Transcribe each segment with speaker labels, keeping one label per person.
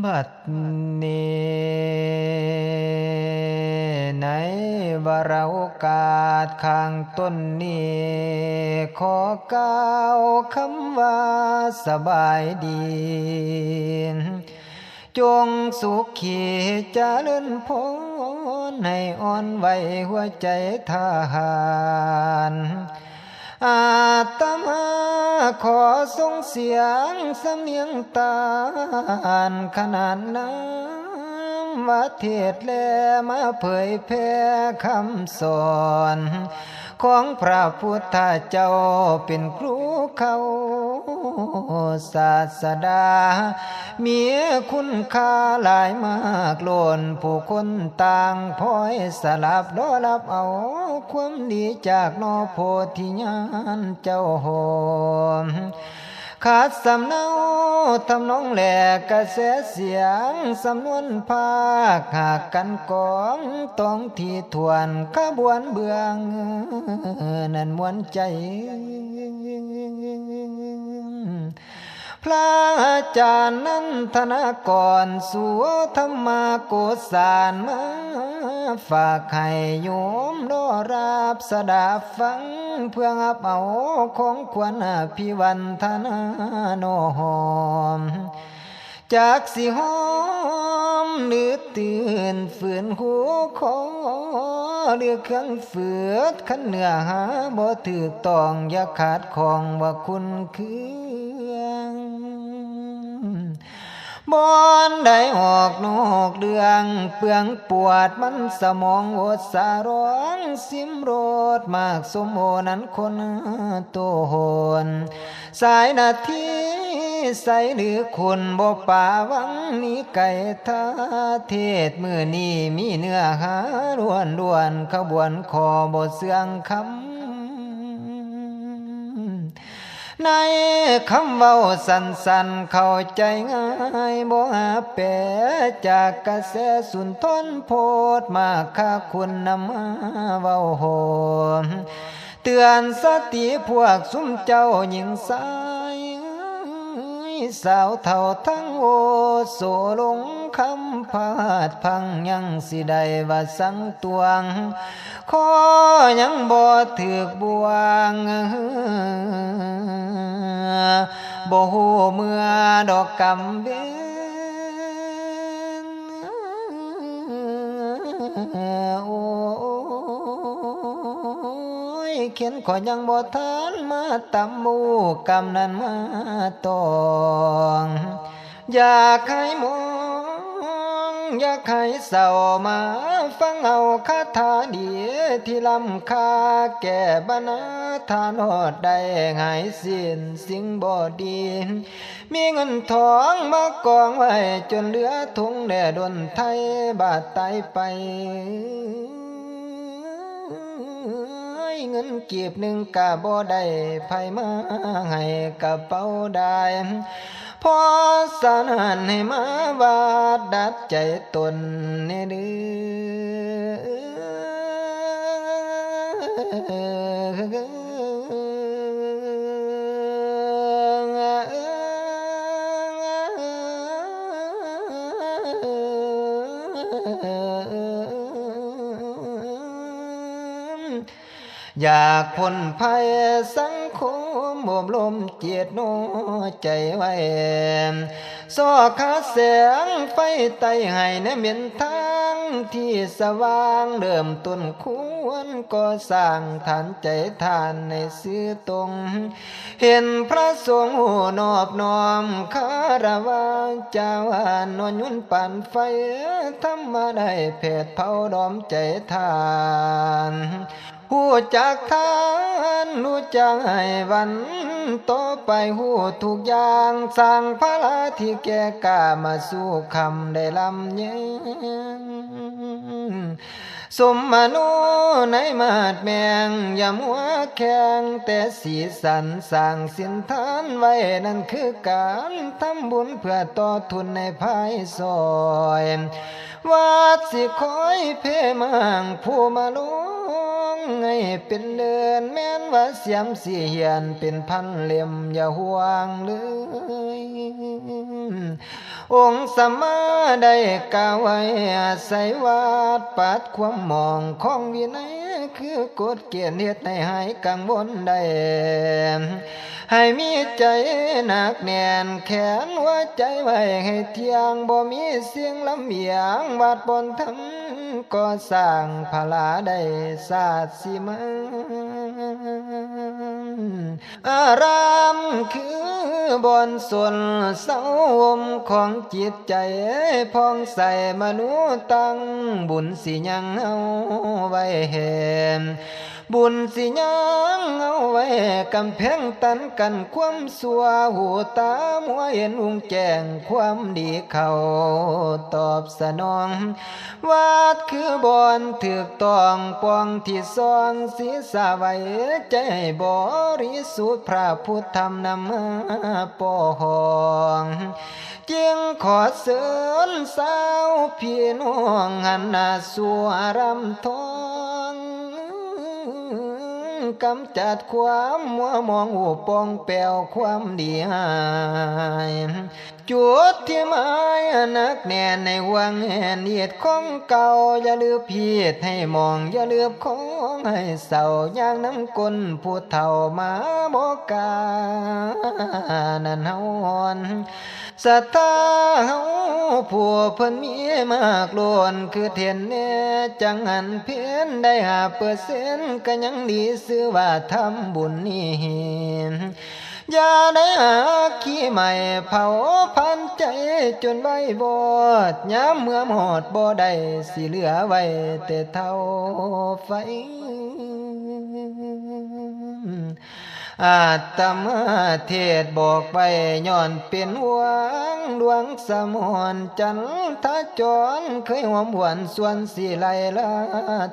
Speaker 1: บัดนี้ในวาระโอกาสข้างต้นนี้ขอกล่าวคำว่าสบายดีจงสุขีเจริญพรให้อ่อนไหวหัวใจทหารอาตมาขอส่งเสียงสำเนียงตานขนาดน้ำว่าเทศแลมาเผยแผ่คำสอนของพระพุทธเจ้าเป็นครูเขาศาสดามีคุณค่าหลายมากล้นผู้คนต่างพ้อยสลับล้อรับเอาความดีจากนอโพธิญาณเจ้าโหมขาดสำเนาทำนองแหลกกระแสเสียงสำนวนภาคหากกันกองต้องที่ทวนขบวนเบืองนั่นมวนใจพระอาจารย์นันทนากรสัวธรรมาโกสานมาฝากให้โยมรอรับสดาฟังเพื่ออับเอาของควรพิวันธนาโนหอมจากสิหอมหรือตื่นฝืนหูขอเลือกเครื่องฝืดขันเนื้อหาบ่ถือต้องอย่าขาดของว่าคุณคือบอนได้ออกนอกเดืองเปลืองปวดมันสมองโอดสาร้องสิมโรดมากสมโอนั้นคนโตโหนสายนาทีใสหรือคุณบ่ป่าวังนี้ไก่ทาเทศมือนี้มีเนื้อหาล้วนขบวนคอบ่เสื่องคำในคำเว้าสั้นๆเข้าใจง่ายบ่หาแปลจากกระแสสุนทรโพธมาค่าคุณนำมาเว้าโหมเตือนสติพวกซุ่มเจ้าหญิงสายสาวเท่าทั้งโอโสลงคำพาดพังยังสิได้ว่าสังตวงขอยังบ่ถึกบวงบ่ฮู้เมื่อดอกกำเวนโอ้ยเขียนขอยังบ่ทันมาตำมูกำนั้นมาตองอยากให้มองอยากให้เศร้ามาฟังเอาคาถาดีที่ล้ำค่าแก่บรรณาทานอดได้หายสิ้นสิ่งบ่ดีมีเงินทองมากองไว้จนเหลือทุงแด่ดนไทยบาดตายไปเงินเก็บหนึ่งกะบ่ได้ไผมาให้กระเป๋าได้พอสนานให้มาวาดดัดใจตนนี่ดื้อยากพ้นภัยสังคมบ่มลมเจียดโนใจไว้สอขาแสงไฟไต่ให้ในเมียนทางที่สว่างเริ่มต้นควรก็สร้างฐานใจทานในซื่อตรงเห็นพระสงฆ์นอบน้อมคารวะเจ้านอนยุ่นปั่นไฟทำมาได้เพศเผาดอมใจทานหูจักทานรู้จักให้วันต่อไปหูทุกอย่างสร้างพระที่แก่กล้ามาสู่คำได้ลำเย็นสมมโนในมาดแมงอย่ามัวแข็งแต่สีสันสร้างสินทานไว้นั่นคือการทำบุญเพื่อต่อทุนในภายซอยว่าสิคอยเพมังผู้มาลงให้เป็นเดือนแม้นว่าเสียมสีเหียนเป็นพันเล่มอย่าห่วงเลยโ องค์สัมมาได้กล่าวไว้อาศัยวาดปัดความมองของวินัยคือกฎเกณฑ์เหตุให้หายกังวลได้ให้มีใจหนักแน่นแขนหัวใจไว้ให้เที่ยงบ่มีเสียงลำเอียงวาดบนทำก็สร้างพลาได้ศาสสิมังอารามคือบอนส่วนเศร้าวมของจิตใจพองใสมนุษย์ตั้งบุญสิยังเอาไว้เห็นบุญสิยังเอาไว้กำแพงตันกันความสัวหูตามัวเห็นวงแจ้งความดีเขาตอบสนองวาดคือบอนถือกตองปองที่ซองศีรษะไว้ใจบริสุทธิ์พระพุทธธรรมนำมาปองจึงขอเสริญสาวพี่น้องหันหน้าสู่อารามทองกำจัดความมัวมองหูปองแปวความดีหายจุดที่หมายนักแน่นในวังแห่นเหตุของเก่าอย่าลืมผิดให้มองอย่าลืมของให้เศร้าย่างน้ำกลผู้เฒ่ามาบอกกานั่นเฮาศรัทธาเฮาผู้เพิ่นมีมากล้วนคือเทียนแน่จังหันเพียนได้5%ก็ยังดีซื้อว่าทำบุญนี่อย่าได้หาขี้ใหม่เผาพันใจจนไว้บอดย้ำเมื่อหมดบ่ได้สิเหลือไว้แต่เท่าไฟอาตมาเทศบอกไปย้อนเป็นหวังดวงสมอนจันทจรเคยหวมหวนส่วนสีไลละ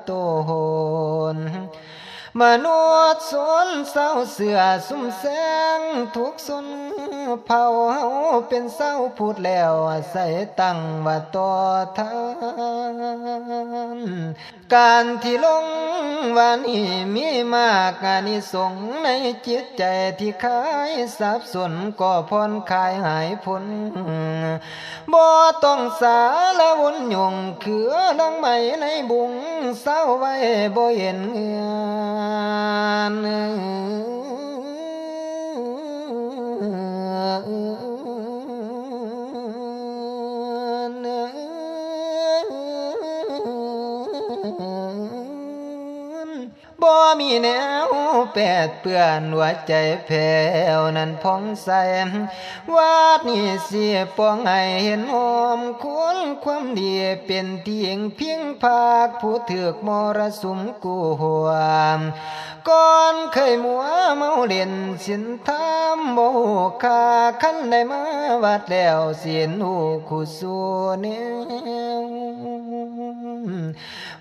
Speaker 1: โตโหนมนุษย์สนเศร้าเสือสุมแสงทุกสนเผาเฮาเป็นเศร้าพูดแล้วใส่ตั้งว่าต่อทานการที่ลงว่านี่มีมากอานิสงส์ในจิตใจที่คายสับสนก็พ้นคลายหายพ้นบ่ต้องสารวนยงคือลังไหมในบุงเศร้าไว้บ่เห็นเงืบ่มีแนวแปดเปื้อนหัวใจแผ่วนั้นพองใสวาดนี่เสียปองให้เห็นหอมควรความดีเป็นเทียงเพียงภาคผู้ถือกมรสุมกูหัวก่อนเคยมัวเมาเล่นสินธรรมโมคาคันได้มาวัดแล้วเสียนหูคู่สู่แนว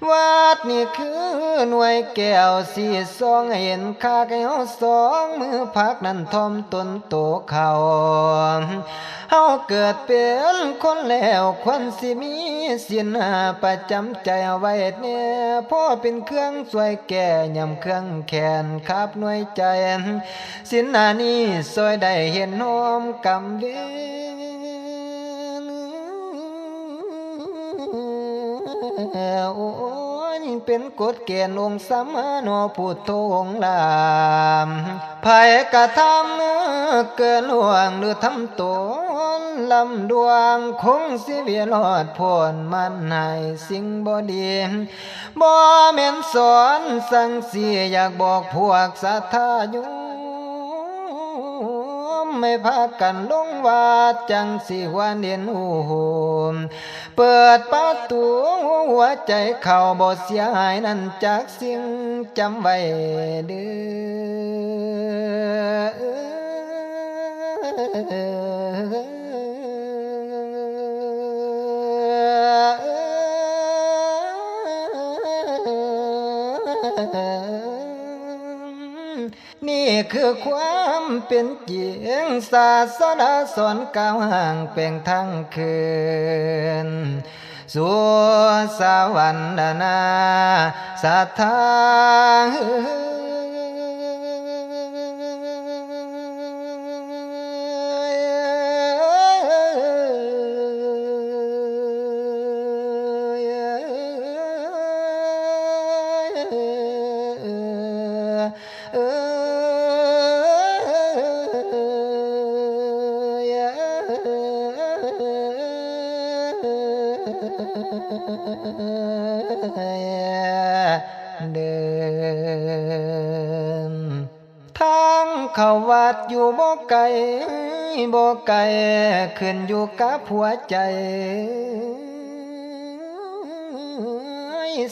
Speaker 1: วาดนี่คือหน่วยแก้วสีซองเห็นค่าแก้วสองมือพักนั้นทอมตนโตเขาเฮาเกิดเป็นคนแล้วควรสิมีศีลประจำใจเอาไว้เนี่ยพ่อเป็นเครื่องช่วยแก่ยำเครื่องแขนขับหน่วยใจศีลนี้ซอยได้เห็นหอมกำเวนโอ้ยเป็นกฎเกณฑ์องค์สัมมาโนพุทโธองค์ลามภัยกระทำเกินห่วงหรือทำตนลำดวงคงสิเวียรอดพ้นมันให้สิ่งบ่ดีบ่แม่นสอนสั่งเสียอยากบอกพวกศรัทธาอยู่ไม่พากันลงวาดจังสิหวานเด่นหูเปิดประตูหัวใจเข้าบ่เสียหายนั่นจากสิ่งจำไว้เด้อนี่คือความเป็นจริงศาสนาสอนก้าวห่างเปล่งทั้งคืนสู่สวรรค์นาสัทธา เดินทางเข้าวัดอยู่บ่ไกลบ่ไกลขึ้นอยู่กับหัวใจ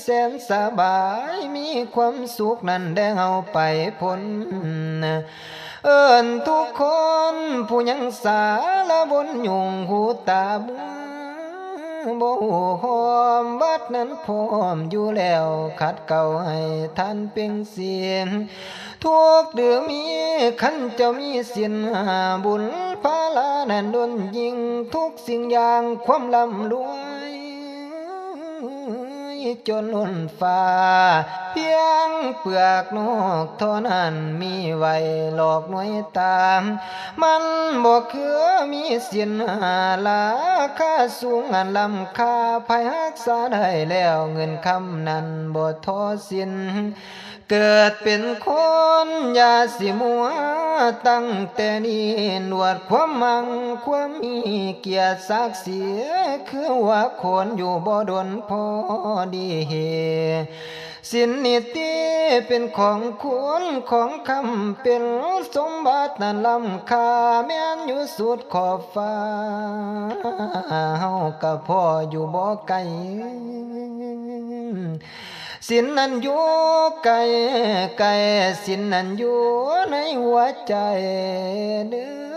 Speaker 1: แสนสบายมีความสุขนั้นได้เฮาไปพ้นเอิ้นทุกคนผู้ยังสารบนยุงหูตามือบ่ฮู้หอมวัดนั้นพร้อมอยู่แล้วขัดเก่าให้ท่านเป็นเสียงทุกเดือมีขันเจ้ามีสินบุญภาลานั้นล้นยิ่งทุกสิ่งอย่างความร่ำรวยจนล้นฟ้าเพียงเปลือกนกเท่านั้นมีไว้หลอกหน่วยตามมันบ่คือมีสินราคาสูงอันล้ำค่าภัยรักษาได้แล้วเงินคำนั้นบ่ทอสิ้นเกิดเป็นคนอย่าสิมัวตั้งแต่นี้หนวดความมั่งความมีเกียรติศักดิ์ศรีคือว่าคนอยู่บ่ดนพอดีสินนิติเป็นของควรของคำเป็นสมบัตินั้นล้ำค่าแม้นอยู่สุดขอบฟ้าเฮาก็พออยู่บ่ไกลสินนั้นอยู่ไกลไกลสินนั้นอยู่ในหัวใจเด้อ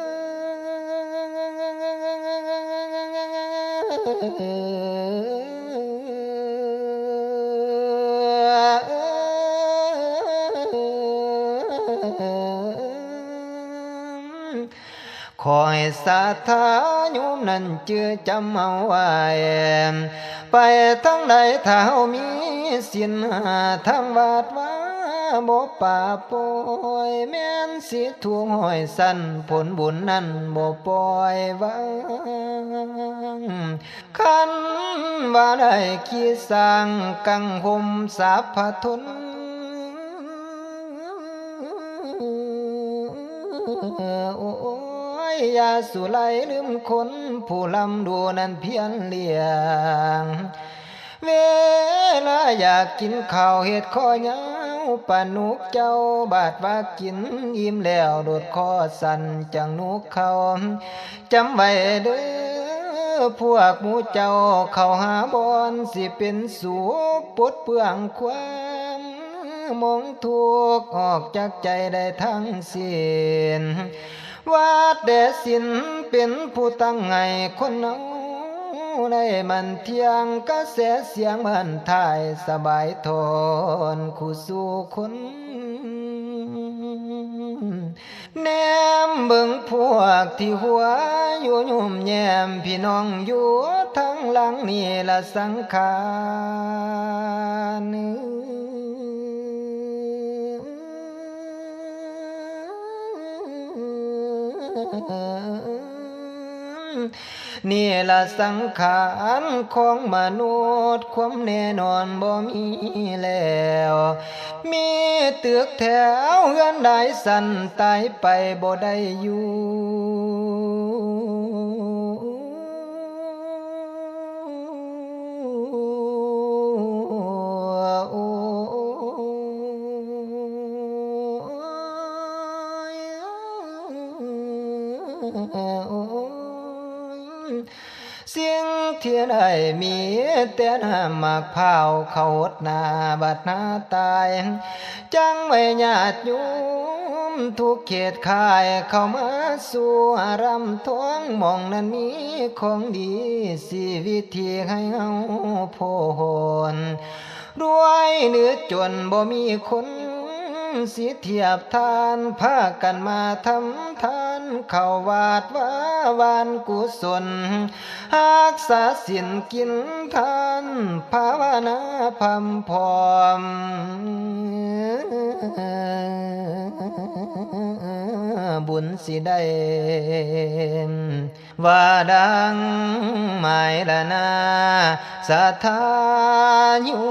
Speaker 1: ขอให้ศรัทธาโยมนั้นเชื่อจำเอาไว้ไปทั้งใดถ้าเฮามีศีลทั้งบาทว่าบ่ป่าปล่อยแม่นสิถูกห้อยสั่นผลบุญนั้นบ่ปล่อยวางคันว่าได้คิดสร้างกังห่มสาพทนโอ้อย่าสุไลลืมคนผู้ลำดูนั้นเพียรเลี้ยงเวลาอยากกินข้าวเห็ดข้อยาวปานุกเจ้าบาดว่ากินอิ่มแล้วโดดคอสั่นจังนุกเขาจำไว้เด้อพวกหมู่เจ้าเข้าหาบอนสิเป็นสุขปลดเปลื้องความมองทุกข์ออกจากใจได้ทั้งสิ้นวัดเดสินเป็นผู้ตั้งไงคนเอาได้มันเที่ยงกระแสเสียงมันถ่ายสบายทนคู่สู่คนแนมเบิ่งพวกที่หัวอยู่ยุ่มแยมพี่น้องอยู่ทั้งหลังนี่ละสังขารนี่ละสังขารของมนุษย์ความแน่นอนบ่มีแล้วมีตึกแถวเฮือนได้สั่นตายไปบ่ได้อยู่เสียงเทียนไอมีแต่น้ำหมากเผาเขาหดหน้าบัดหน้าตายจังไม่ญาติโยมทุกเขตข่ายเข้ามาสู่อารามท้องมองนั้นมีของดีสิวิธีให้เฮาโพนรวยเหนือจนบ่มีคนสิเทียบทานพากันมาทำทานเข้าวาดว่าวานกุศลรักษาศีลกินทานภาวนาพัมพร้อมบุญสิได้ว่าดังหมายละนาศรัทธาอยู่